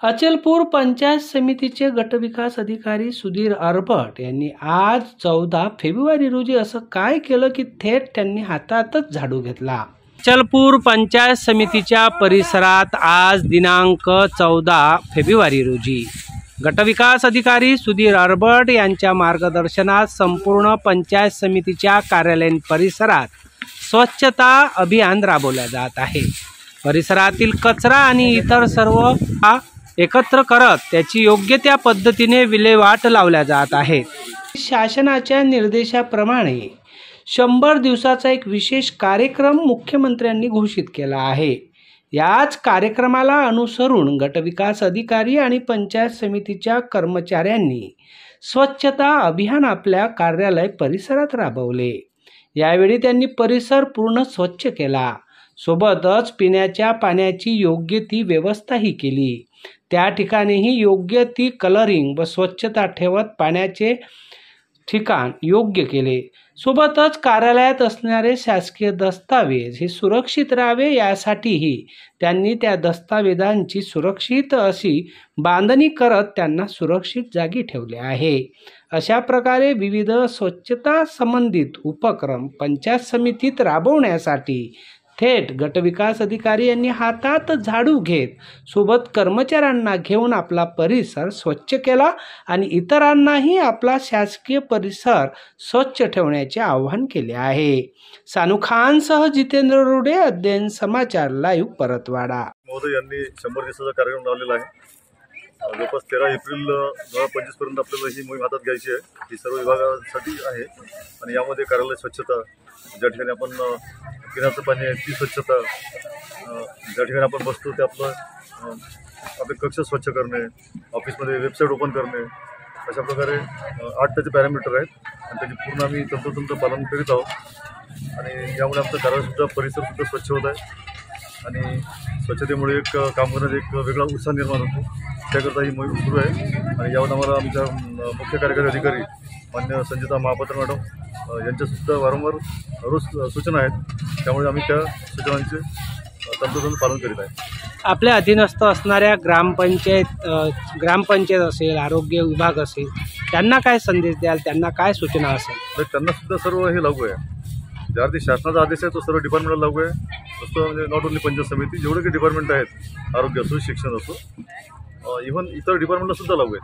अचलपूर पंचायत समितीचे गटविकास अधिकारी सुधीर अरबट यांनी आज 14 फेब्रुवारी रोजी असं काय केलं की थेट त्यांनी हातातच झाडू घेतला। अचलपूर पंचायत समितीच्या परिसरात आज दिनांक 14 फेब्रुवारी रोजी गटविकास अधिकारी सुधीर अरबट यांच्या मार्गदर्शनात संपूर्ण पंचायत समितीच्या कार्यालयीन परिसरात स्वच्छता अभियान राबवले जात आहे। परिसरातील कचरा आणि इतर सर्व एकत्र करत त्याची योग्य त्या पद्धतीने विल्हेवाट लावल्या जात आहे। शासनाच्या निर्देशाप्रमाणे 100 दिवसाचा एक विशेष कार्यक्रम मुख्यमंत्र्यांनी घोषित केला आहे। याच कार्यक्रमाला अनुसरून गटविकास अधिकारी आणि पंचायत समितीच्या कर्मचाऱ्यांनी स्वच्छता अभियान आपल्या कार्यालय परिसरात राबवले। यावेळी त्यांनी परिसर पूर्ण स्वच्छ केला, सोबतच पिण्याच्या पाण्याची योग्य ती व्यवस्थाही केली। त्या ठिकाणीही योग्य ती कलरिंग व स्वच्छता ठेवत पाण्याचे ठिकाण योग्य केले। सोबतच कार्यालयात असणारे शासकीय दस्तावेज हे सुरक्षित राहावे यासाठीही त्यांनी त्या दस्तावेजांची सुरक्षित अशी बांधणी करत त्यांना सुरक्षित जागी ठेवले आहे। अशा प्रकारे विविध स्वच्छता संबंधित उपक्रम पंचायत समितीत राबवण्यासाठी थेट गटविकास अधिकारी यांनी हातात झाडू घेत सोबत कर्मचाऱ्यांना घेऊन आपला परिसर स्वच्छ केला आणि इतरांनाही आपला शासकीय परिसर स्वच्छ ठेवण्याचे आवाहन केले आहे। सानू खानसह जितेंद्र रोडे, अध्ययन समाचार लाईव्ह, परतवाडा। महोदय यांनी 100 दिवसाचा कार्यक्रम लावलेला आहे। जवळपास 13 एप्रिल 2025 पर्यंत आपल्याला ही मोहीम हातात घ्यायची आहे। ही सर्व विभागासाठी आहे आणि यामध्ये कार्यालय स्वच्छता, ज्या ठिकाणी आपण पिण्याचं पाणी आहे ती स्वच्छता, ज्या ठिकाणी आपण बसतो ते आपले कक्ष स्वच्छ करणे, ऑफिसमध्ये वेबसाईट ओपन करणे, अशा प्रकारे 8 त्याचे पॅरामीटर आहेत आणि त्याचे पूर्ण आम्ही तंतोतंत पालन करीत आहोत। आणि यामुळे आमचं कार्यालयसुद्धा परिसरसुद्धा स्वच्छ होत आहे आणि स्वच्छतेमुळे एक काम करण्याचा एक वेगळा उत्साह निर्माण होतो। त्याकरता ही मोहीम सुरू आहे आणि यावर आम्हाला आमच्या मुख्य कार्यकारी अधिकारी मान्य संजिता महापात्र मॅडम यांच्यासुद्धा वारंवार रोज सूचना आहेत, त्यामुळे आम्ही त्या सूचनांचे तंतोतंत पालन करीत आहे। आपल्या अधीनस्थ असणाऱ्या ग्रामपंचायत असेल, आरोग्य विभाग असेल, त्यांना काय संदेश द्याल, त्यांना काय सूचना असेल? तर त्यांना सुद्धा सर्व हे लागू आहे। ज्यावरती शासनाचा आदेश आहे तो सर्व डिपार्टमेंटला लागू आहे। नुसतं म्हणजे नॉट ओन्ली पंचायत समिती, जेवढे काही डिपार्टमेंट आहेत, आरोग्य असो, शिक्षण असो, इव्हन इतर डिपार्टमेंटला सुद्धा लागू आहे।